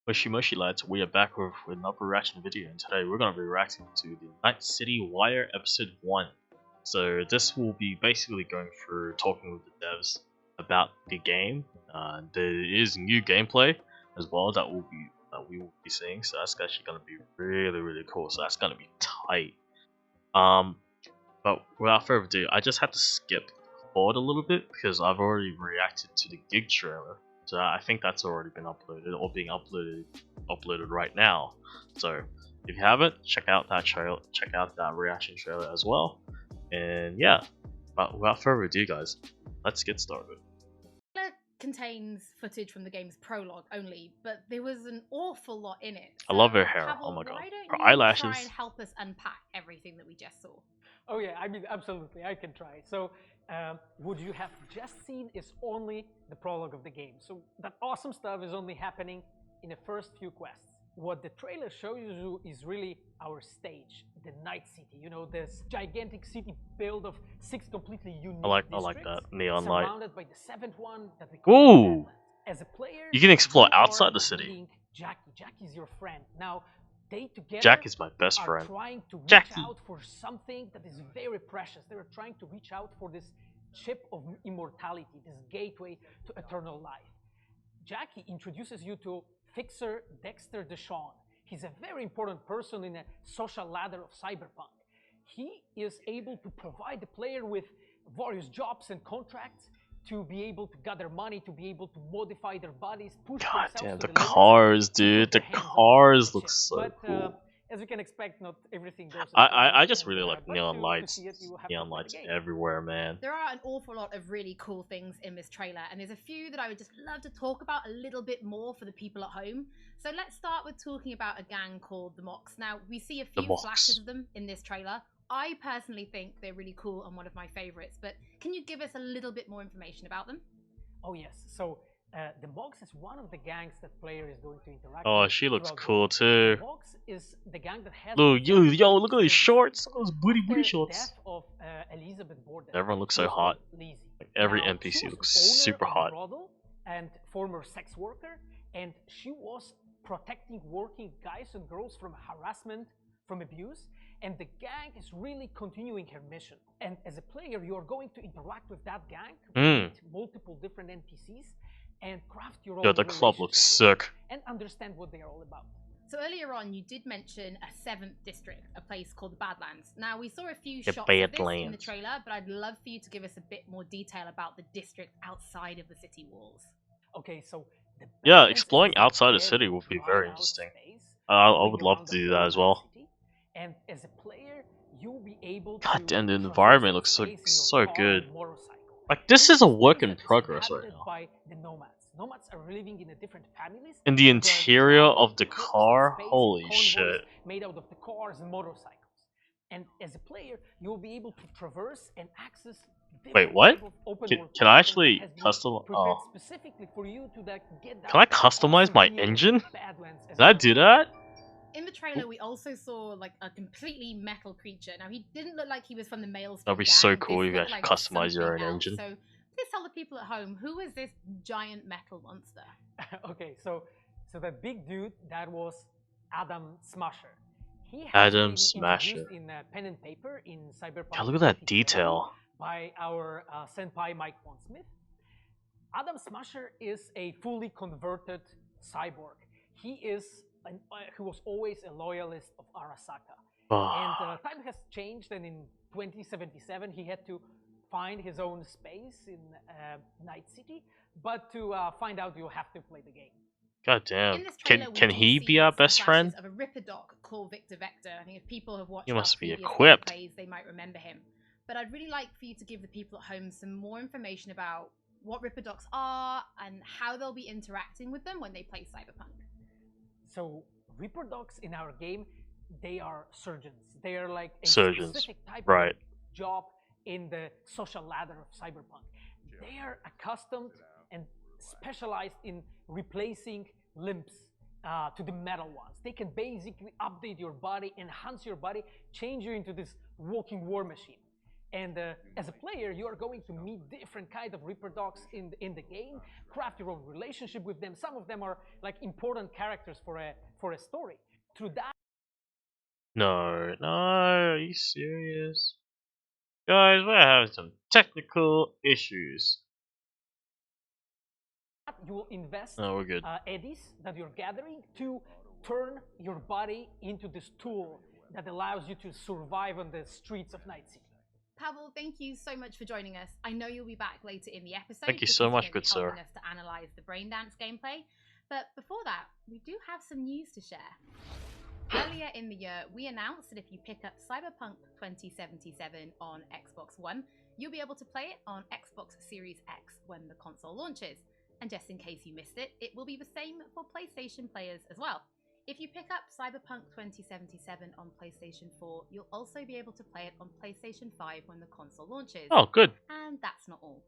Moshi lads, we are back with another reaction video, and today we're going to be reacting to the Night City Wire episode 1. So this will be basically going through talking with the devs about the game. There is new gameplay as well that we will be seeing, so that's actually going to be really cool. So that's going to be tight. But without further ado, I just had to skip forward a little bit because I've already reacted to the gig trailer. So I think that's already been uploaded or being uploaded right now. So if you haven't, check out that trailer, check out that reaction trailer as well. And yeah, but without further ado, guys, let's get started. It contains footage from the game's prologue only, but there was an awful lot in it. I love her hair. Pavel, oh my god, why don't her you eyelashes. Try and help us unpack everything that we just saw. Oh yeah, I mean, absolutely, I can try. So, what you have just seen is only the prologue of the game. So that awesome stuff is only happening in the first few quests. What the trailer shows you is really our stage, the Night City. You know, this gigantic city built of 6 completely unique I like that neon light. Surrounded by the 7th one that we call Braindance. As a player, you can explore outside the city. Jackie's your friend. Now, they together Jack is my best friend. Trying to reach Jackie. out for something that is very precious. They were trying to reach out for this chip of immortality, this gateway to eternal life. Jackie introduces you to Fixer Dexter Deshawn. He's a very important person in a social ladder of Cyberpunk. He is able to provide the player with various jobs and contracts to be able to gather money, to be able to modify their bodies, push God themselves damn, to the limits, cars, dude. The cars look so cool. As you can expect, not everything goes. I just really like neon lights. Neon lights everywhere, man. There are an awful lot of really cool things in this trailer, and there's a few that I would just love to talk about a little bit more for the people at home. So let's start with talking about a gang called the Mocks. Now, we see a few flashes of them in this trailer. I personally think they're really cool and one of my favorites, but can you give us a little bit more information about them? Oh yes, so the Mocks is one of the gangs that player is going to interact with. Oh, she looks cool too. The Mocks is the gang that has... Look, look at these shorts. Look at those booty shorts. Of, Elizabeth Borden. Everyone looks so hot. Like every NPC looks super hot. And former sex worker, and she was protecting working guys and girls from harassment, from abuse, and the gang is really continuing her mission. And as a player, you are going to interact with that gang, meet multiple different NPCs, and craft your own. Yeah, the club looks sick. And understand what they are all about. So earlier on, you did mention a 7th district, a place called the Badlands. Now, we saw a few shots of this in the trailer, but I'd love for you to give us a bit more detail about the district outside of the city walls. Okay, so... yeah, exploring outside the city would be very interesting. I would love to do that as well. And as a player, you'll be able to... God damn, the environment looks so good. Like, this is a work in progress right now. By the nomads are living in a different families. In the interior of the car, holy shit. Made out of the cars and motorcycles. And as a player, you'll be able to traverse and access... Wait, what? Can I actually customize? Oh. Can I customize my engine? Did I do that? In the trailer, we also saw like a completely metal creature. Now, he didn't look like he was from the male. That'd be so cool if you actually customize your own engine. So, please tell the people at home, who is this giant metal monster? Okay, so that big dude, that was Adam Smasher. He Adam Smasher. In pen and paper in Cyberpunk. God, look at that detail. By our senpai Mike Von Smith. Adam Smasher is a fully converted cyborg. He was always a loyalist of Arasaka. And time has changed, and in 2077 he had to find his own space in Night City. But to find out, you have to play the game. God damn. Can he be our best friend? Of a Ripper Doc called Victor Vector. I think if people have watched he must be equipped. Plays, they might remember him. But I'd really like for you to give the people at home some more information about what Ripper Docs are and how they'll be interacting with them when they play Cyberpunk. So, Ripper Docs in our game, they are surgeons. They are like a surgeons, specific type of job in the social ladder of Cyberpunk. They are accustomed and specialized in replacing limbs to the metal ones. They can basically update your body, enhance your body, change you into this walking war machine. And as a player, you are going to meet different kind of Reaper dogs in the game, craft your own relationship with them. Some of them are like important characters for a story. Through that, No, are you serious? Guys, we're having some technical issues. you will invest No, we're good. eddies that you're gathering to turn your body into this tool that allows you to survive on the streets of Night City. Pavel, thank you so much for joining us. I know you'll be back later in the episode. Thank you so much, good sir. Helping us to analyze the Braindance gameplay. But before that, we do have some news to share. Earlier in the year, we announced that if you pick up Cyberpunk 2077 on Xbox One, you'll be able to play it on Xbox Series X when the console launches. And just in case you missed it, it will be the same for PlayStation players as well. If you pick up Cyberpunk 2077 on PlayStation 4, you'll also be able to play it on PlayStation 5 when the console launches. Oh, good. And that's not all.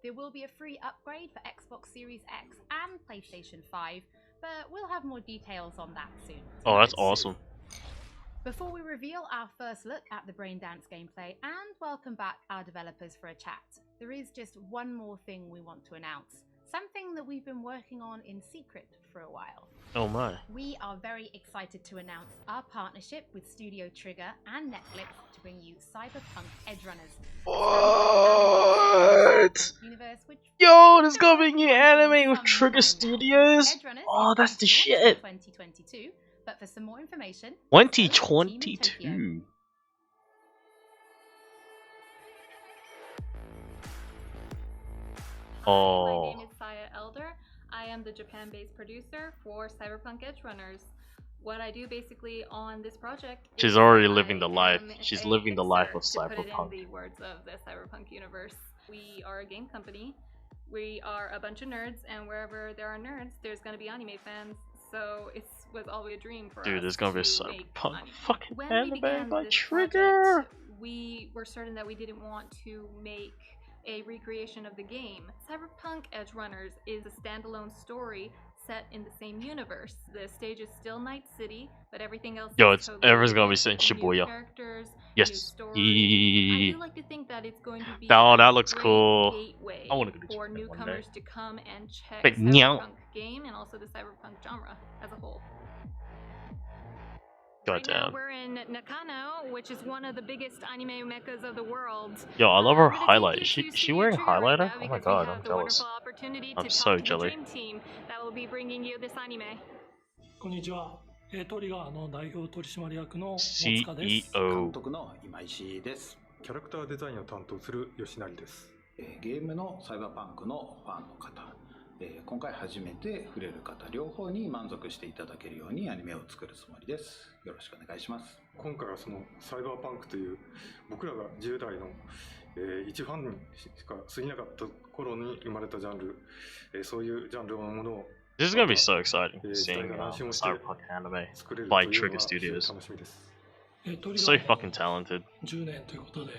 There will be a free upgrade for Xbox Series X and PlayStation 5, but we'll have more details on that soon. Oh, that's awesome. Before we reveal our first look at the Braindance gameplay and welcome back our developers for a chat, there is just one more thing we want to announce. Something that we've been working on in secret for a while. Oh my. We are very excited to announce our partnership with Studio Trigger and Netflix to bring you Cyberpunk Edgerunners. What? Yo, there's gonna be a new anime with Trigger Studios? Oh, that's the shit. 2022, but for some more information, 2022. Oh. My name is Saya Elder. I am the Japan-based producer for Cyberpunk Edgerunners. What I do basically on this project She's is already I living the life. am She's a living the life of fixer, to put it Cyberpunk. in the words of the Cyberpunk universe. We are a game company. We are a bunch of nerds, and wherever there are nerds, there's going to be anime fans. So it was always a dream for us. Dude, there's gonna be a to make Cyberpunk anime. fucking When we anime began by this Trigger. project, we were certain that we didn't want to make a recreation of the game. Cyberpunk Edgerunners is a standalone story set in the same universe. The stage is still Night City, but everything else Yo, is totally everyone's gonna be different. saying New Shibuya. characters, Yes. new story. I do like to think that it's going to be Oh, that a looks great cool. gateway I wanna go to for Japan one newcomers day. to come and check But Cyberpunk meow. game and also the Cyberpunk genre as a whole. Right now Goddamn. we're in Nakano, which is one of the biggest anime meccas of the world. Yo, I love her I'm gonna highlight. take Is you she to she Studio wearing Trigger right highlighter? now Oh my because god, we have I'm the jealous. wonderful opportunity I'm to so talk to jelly. the dream team that will be bringing you this anime. こんにちは。トリガーの代表取締役の大塚です。 CEO 監督の今石です。キャラクターデザインを担当する吉成です。ゲームのサイバーパンクのファンの方、今回初めて触れる方両方に満足していただけるようにアニメを作るつもりです。よろしくお願いします。今回はそのサイバーパンクという僕らが10代の、一ファンにしか過ぎなかった頃に生まれたジャンル、そういうジャンルのものを This is gonna be so exciting seeing Cyberpunk anime 作れる by という Trigger のが Studios. 楽しみです。トリ So ガー fucking talented. 10年ということで、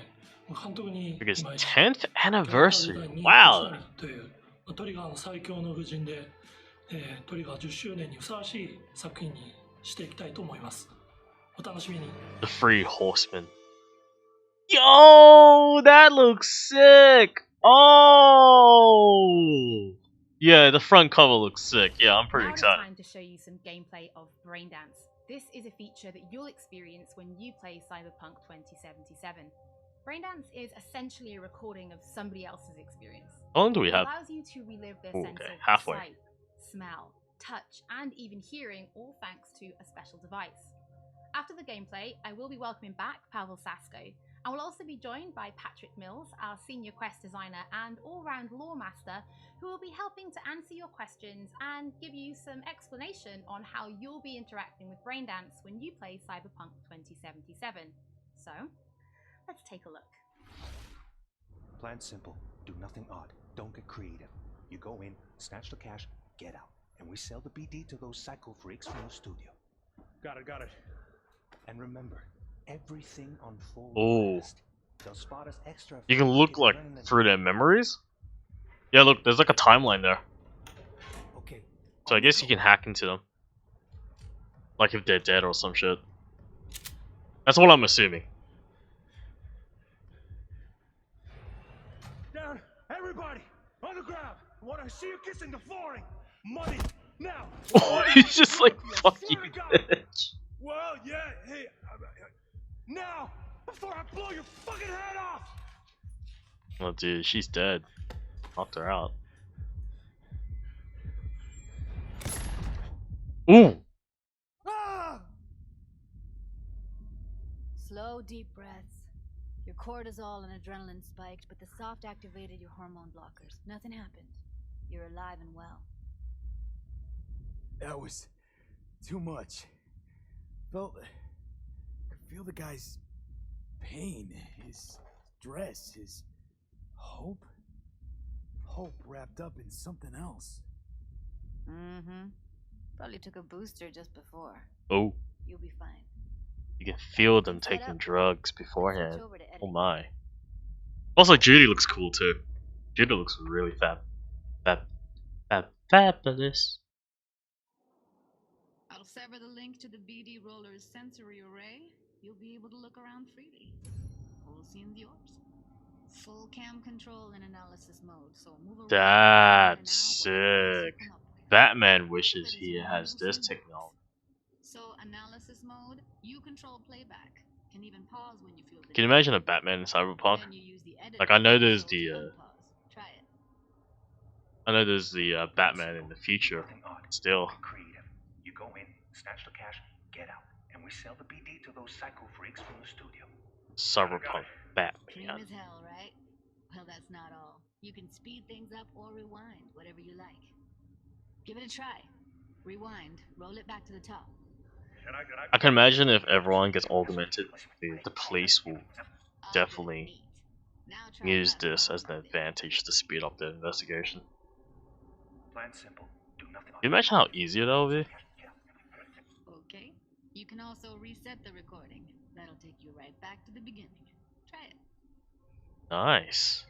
監督に Because 今石 10th キャラクターデザ anniversary. インに Wow. 吉成というトリガーの最強の布陣で、トリガー10周年にふさわしい作品にしていきたいと思います。お楽しみに。 The Three Horsemen. Yo, that looks sick. Oh. Yeah, the front cover looks sick. Yeah, I'm pretty Now it's excited. time to show you some gameplay of Braindance. This is a feature that you'll experience when you play Cyberpunk 2077. Braindance is essentially a recording of somebody else's experience. How long do we It have? allows you to relive their Ooh, sense okay, of halfway. sight, smell, touch, and even hearing, all thanks to a special device. After the gameplay, I will be welcoming back Pavel Sasko. I will also be joined by Patrick Mills, our senior quest designer and all-round lore master, who will be helping to answer your questions and give you some explanation on how you'll be interacting with Braindance when you play Cyberpunk 2077. So, let's take a look. Plan simple. Do nothing odd. Don't get creative. You go in, snatch the cash, get out. And we sell the BD to those psycho freaks from the studio. Got it. And remember, everything on full Ooh. blast. They'll spot us extra. You can fast look if like you're running the- through their memories. Yeah, look, there's like a timeline there. Okay. So I guess you can hack into them. Like if they're dead or some shit. That's what I'm assuming. I see you kissing the flooring. Money now. He's just like, fuck you, bitch. Well, yeah, hey, now before I blow your fucking head off. Oh, dude, she's dead. Knocked her out. Ooh. Slow, deep breaths. Your cortisol and adrenaline spiked, but the soft activated your hormone blockers. Nothing happened. You're alive and well. That was too much. Felt, I could feel the guy's pain, his stress, his hope. Hope wrapped up in something else. Mm-hmm. Probably took a booster just before. Oh. You'll be fine. You can feel them taking drugs beforehand. Oh my. Also, Judy looks cool too. Judy looks really fabulous. I'll sever the link to the BD Roller's sensory array. You'll be able to look around freely. Whole scene's yours. Full cam control in analysis mode, so move around. That's sick. Batman wishes he has this technology. So analysis mode, you control playback. Can even pause when you feel the Can you imagine a Batman in Cyberpunk? Like I know there's the Batman in the future. Still. Creative. You go in, snatch the cash, get out, and we sell the BD to those psycho freaks from the studio. Cyberpunk Batman. Clean as hell, right? Well, that's not all. You can speed things up or rewind, whatever you like. Give it a try. Rewind, roll it back to the top. I can imagine if everyone gets augmented, the police will definitely use this as an advantage to speed up their investigation. Plan simple. Do nothing. Can you imagine how easy that would be? Okay. You can also reset the recording. That'll take you right back to the beginning. Try it. Nice.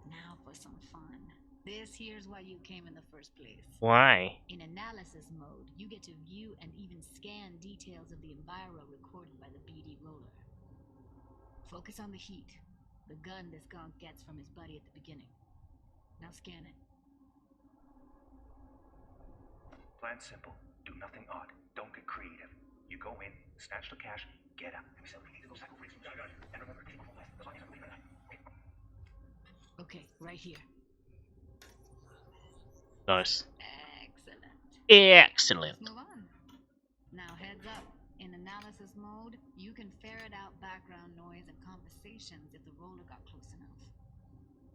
Now for some fun. This here's why you came in the first place. Why? In analysis mode, you get to view and even scan details of the enviro recorded by the BD roller. Focus on the heat, the gun this gonk gets from his buddy at the beginning. Now scan it. Plan simple. Do nothing odd. Don't get creative. You go in, snatch the cash, get out. And we sell the BD to those psycho freaks from the studio. And remember, okay, right here. Nice. Excellent. Excellent. Let's move on. Now heads up. In analysis mode, you can ferret out background noise and conversations if the roller got close enough.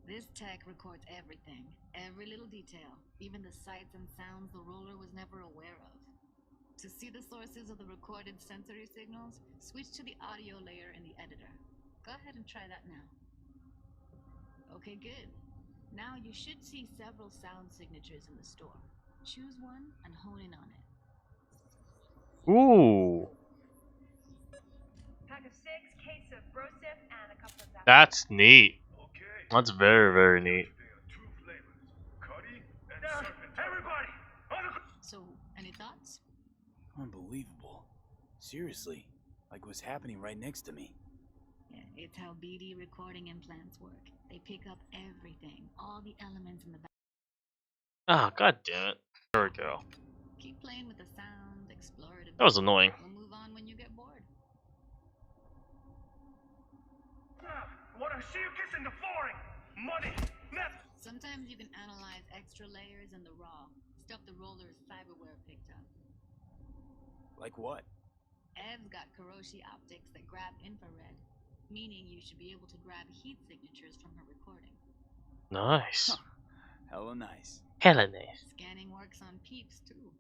This tech records everything, every little detail, even the sights and sounds the roller was never aware of. To see the sources of the recorded sensory signals, switch to the audio layer in the editor. Go ahead and try that now. Okay, good. Now you should see several sound signatures in the store. Choose one and hone in on it. Ooh. Pack of 6, case of brosif, and a couple of zappers. That's neat. That's very, very neat. everybody! So, any thoughts? Unbelievable. Seriously, like what's happening right next to me. Yeah, it's how BD recording implants work. They pick up everything, all the elements in the back. Ah, god damn it. There we go. Keep playing with the sound, explore it a bit. That was annoying. We'll move on when you get bored. What I see you kissing the flooring! Money! Sometimes you can analyze extra layers in the raw, stuff the roller's cyberware picked up. Like what? Ev's got Kuroshi optics that grab infrared, meaning you should be able to grab heat signatures from her recording. Nice. Huh. Hella nice. Hella nice. Scanning works on peeps too.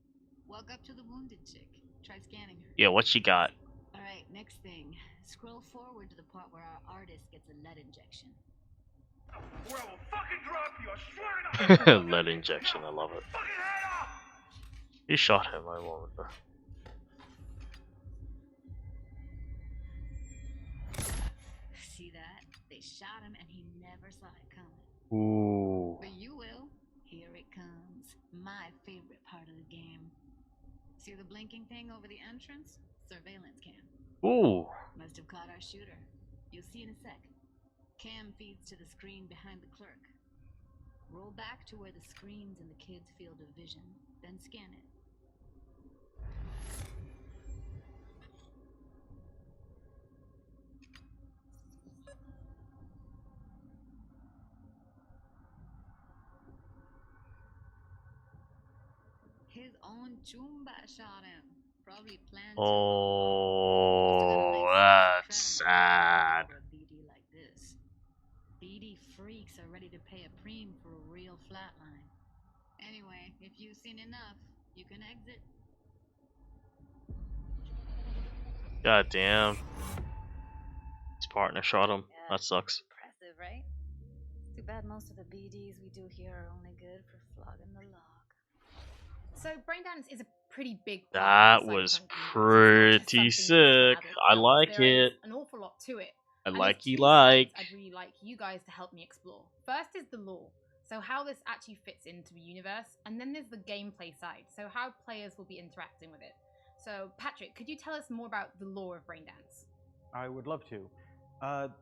Walk up to the wounded chick. Try scanning her. Yeah, what she got? Alright, next thing. Scroll forward to the part where our artist gets a lead injection. Or I will fucking drop you, I swear to God! Lead injection, I love it. Fucking head off! He shot him, I won't remember. See that? They shot him and he never saw it coming. Ooh. But you will. Here it comes. My favorite part of the game. See the blinking thing over the entrance? Surveillance cam. Ooh. Must have caught our shooter. You'll see in a sec. Cam feeds to the screen behind the clerk. Roll back to where the screen's in the kid's field of vision, then scan it. His own Chumba shot him. Probably planned to. Oh, that's sad. For a BD like this. BD freaks are ready to pay a preem for a real flatline. Anyway, if you've seen enough, you can exit. God damn. His partner shot him. Yeah, That sucks. impressive, right? Too bad most of the BDs we do here are only good for flogging the log. So Braindance is a pretty big part That of the was Cyberpunk universe. It's not pretty just something sick. for I adult like films. There it. is an awful lot to it. I And like there's you two like. sides I'd really like you guys to help me explore. First is the lore, so how this actually fits into the universe, and then there's the gameplay side, so how players will be interacting with it. So Patrick, could you tell us more about the lore of Braindance? I would love to.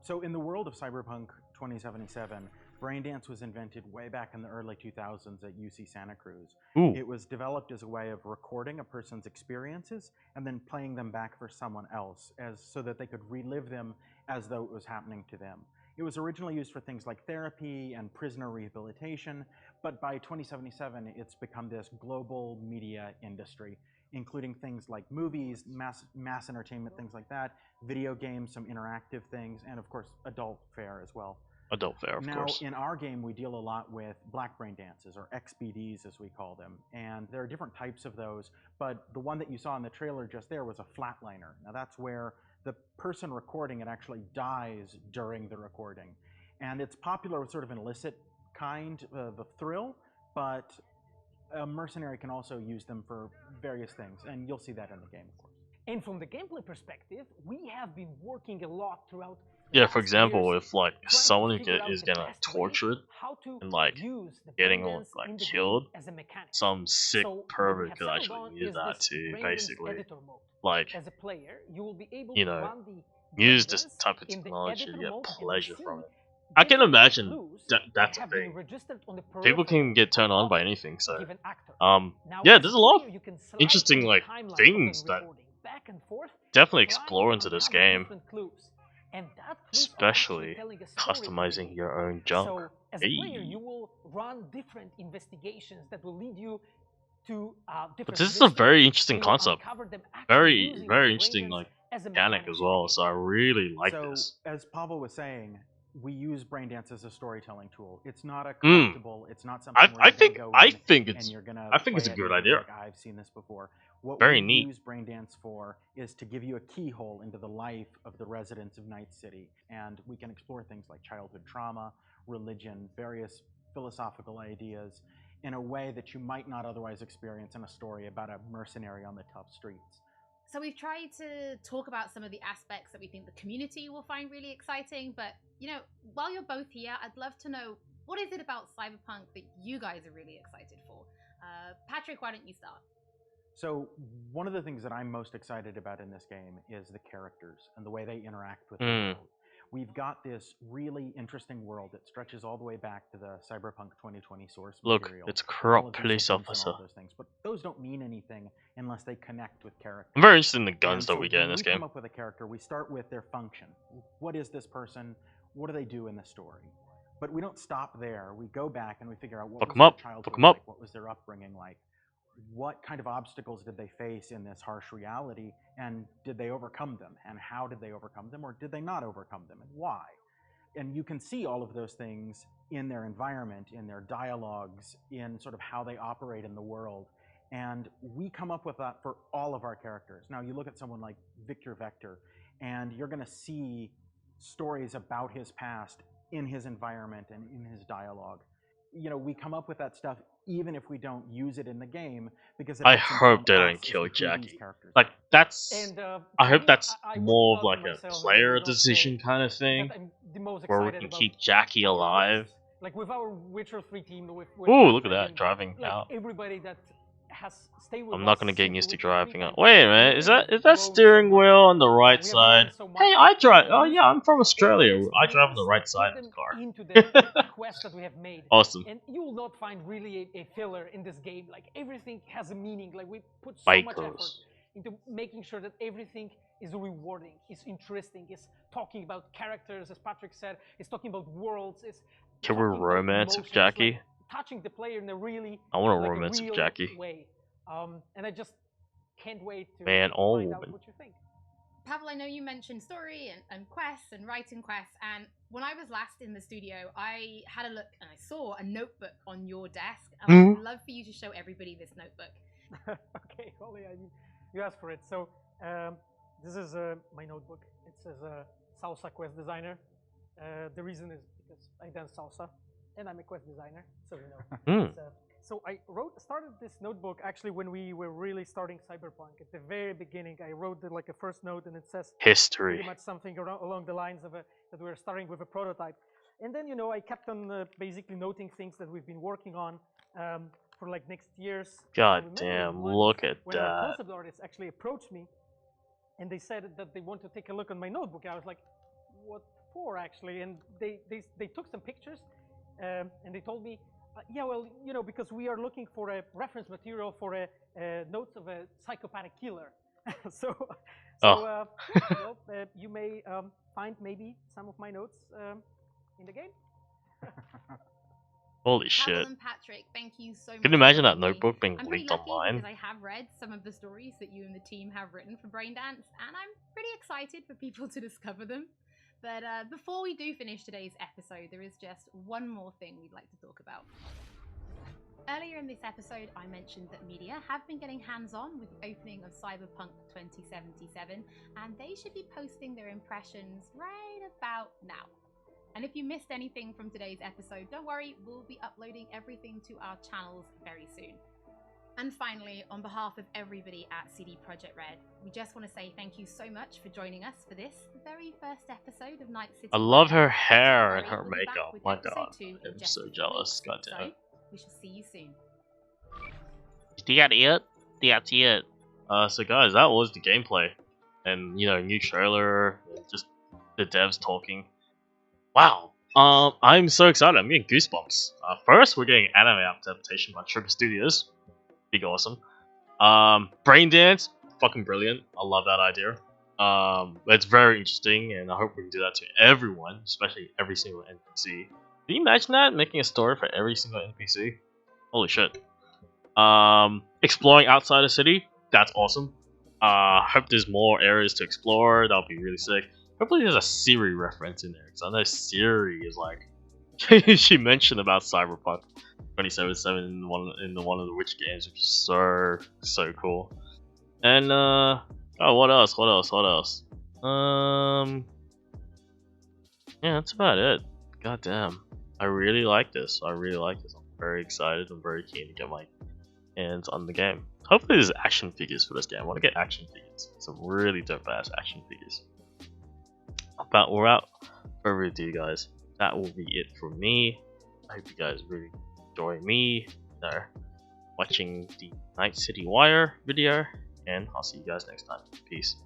So in the world of Cyberpunk 2077, Braindance was invented way back in the early 2000s at UC Santa Cruz. Ooh. It was developed as a way of recording a person's experiences and then playing them back for someone else, so that they could relive them as though it was happening to them. It was originally used for things like therapy and prisoner rehabilitation, but by 2077, it's become this global media industry, including things like movies, mass entertainment, things like that, video games, some interactive things, and of course, adult fare as well. Adult fare, of course. Now, in our game, we deal a lot with black brain dances, or XBDs as we call them, and there are different types of those, but the one that you saw in the trailer just there was a flatliner. Now, that's where the person recording it actually dies during the recording. And it's popular with sort of an illicit kind of a thrill, but a mercenary can also use them for various things, and you'll see that in the game, of course. And from the gameplay perspective, we have been working a lot throughout. Yeah, for example, if like someone is getting like tortured and like getting like killed, some sick pervert could actually use that to basically like, you know, use this type of technology to get pleasure from it. I can imagine that's a thing. People can get turned on by anything, so yeah, there's a lot of interesting like things that definitely explore into this game. Especially customizing your own junk. So, as a player, you will run different investigations that will lead you to but this is a very interesting concept. Very, very interesting like mechanic as well. So I really like this. As Pavel was saying, we use Braindance as a storytelling tool. It's not a collectible. It's not something I think and you're gonna it's a good idea. Like, I've seen this before. What Very we neat. use Braindance for is to give you a keyhole into the life of the residents of Night City, and we can explore things like childhood trauma, religion, various philosophical ideas in a way that you might not otherwise experience in a story about a mercenary on the tough streets. So we've tried to talk about some of the aspects that we think the community will find really exciting, but you know, while you're both here, I'd love to know, what is it about Cyberpunk that you guys are really excited for? Patrick, why don't you start? So one of the things that I'm most excited about in this game is the characters and the way they interact with the world. We've got this really interesting world that stretches all the way back to the Cyberpunk 2020 source material. Look, it's a corrupt police officer. Those things, but those don't mean anything unless they connect with characters. I'm very interested in the guns so that we get in this when we game. come up with a character, we start with their function. What is this person? What do they do in the story? But we don't stop there. We go back and we figure out what was their childhood like, what was their upbringing like, what kind of obstacles did they face in this harsh reality, and did they overcome them, and how did they overcome them, or did they not overcome them, and why? And you can see all of those things in their environment, in their dialogues, in sort of how they operate in the world. And we come up with that for all of our characters. Now, you look at someone like Victor Vector, and you're going to see stories about his past in his environment and in his dialogue. You know, we come up with that stuff even if we don't use it in the game, because I hope they don't kill Jackie. Like, that's... I hope that's more of like a player decision kind of thing, where we can keep Jackie alive. Like with our Witcher 3 team, Ooh, look at that, driving out. Everybody that I'm not gonna get used to driving. Wait a minute, is that steering wheel on the right side? Hey, I drive. Oh yeah, I'm from Australia. I drive on the right side of the car. Into the quest that we have made. Awesome. And you will not find really a filler in this game. Like everything has a meaning. Like we put so much effort into making sure that everything is rewarding, is interesting, is talking about characters, as Patrick said, is talking about worlds, is can we romance with Jackie? Like touching the player in a really I want a romance with Jackie. Way. And I just can't wait to find out what you think. Pavel, I know you mentioned story and quests and writing quests, and when I was last in the studio, I had a look and I saw a notebook on your desk, and I would love for you to show everybody this notebook. Okay, Holly, you asked for it. So this is my notebook. It says Salsa Quest Designer. The reason is because I dance salsa, and I'm a quest designer, so you know. So I started this notebook actually when we were really starting Cyberpunk. At the very beginning, I wrote like a first note, and it says history, pretty much something along the lines of that we were starting with a prototype. And then I kept on basically noting things that we've been working on for like next year's. God damn! Look at when that. When concept artists actually approached me, and they said that they want to take a look at my notebook, I was like, "What for?" Actually, and they took some pictures, and they told me. Yeah, well, because we are looking for a reference material for notes of a psychopathic killer. You may find maybe some of my notes in the game. Holy shit! Pavel and Patrick, thank you so much. Can you imagine that notebook being leaked lucky online? Because I have read some of the stories that you and the team have written for Braindance, and I'm pretty excited for people to discover them. But before we do finish today's episode, there is just one more thing we'd like to talk about. Earlier in this episode, I mentioned that media have been getting hands-on with the opening of Cyberpunk 2077, and they should be posting their impressions right about now. And if you missed anything from today's episode, don't worry, we'll be uploading everything to our channels very soon. And finally, on behalf of everybody at CD Projekt Red, we just want to say thank you so much for joining us for this very first episode of Night City. I love her hair and her makeup. My god, I'm so jealous. God damn. So, we shall see you soon. That's it. So guys, that was the gameplay, and new trailer, just the devs talking. Wow. I'm so excited. I'm getting goosebumps. First, we're getting anime adaptation by Trigger Studios. Big awesome. Braindance, fucking brilliant. I love that idea. It's very interesting, and I hope we can do that to everyone, especially every single NPC. Can you imagine that? Making a story for every single NPC? Holy shit. Exploring outside the city, that's awesome. Hope there's more areas to explore. That'll be really sick. Hopefully there's a Siri reference in there, because I know Siri is like she mentioned about Cyberpunk 2077 in one of the Witch games, which is so cool. And what else? Yeah, that's about it. God damn, I really like this. I'm very excited. I'm very keen to get my hands on the game. Hopefully there's action figures for this game. I want to get action figures. Some really dope ass action figures. But we're out. Over to you guys. That will be it from me. I hope you guys really enjoy me watching the Night City Wire video, and I'll see you guys next time. Peace.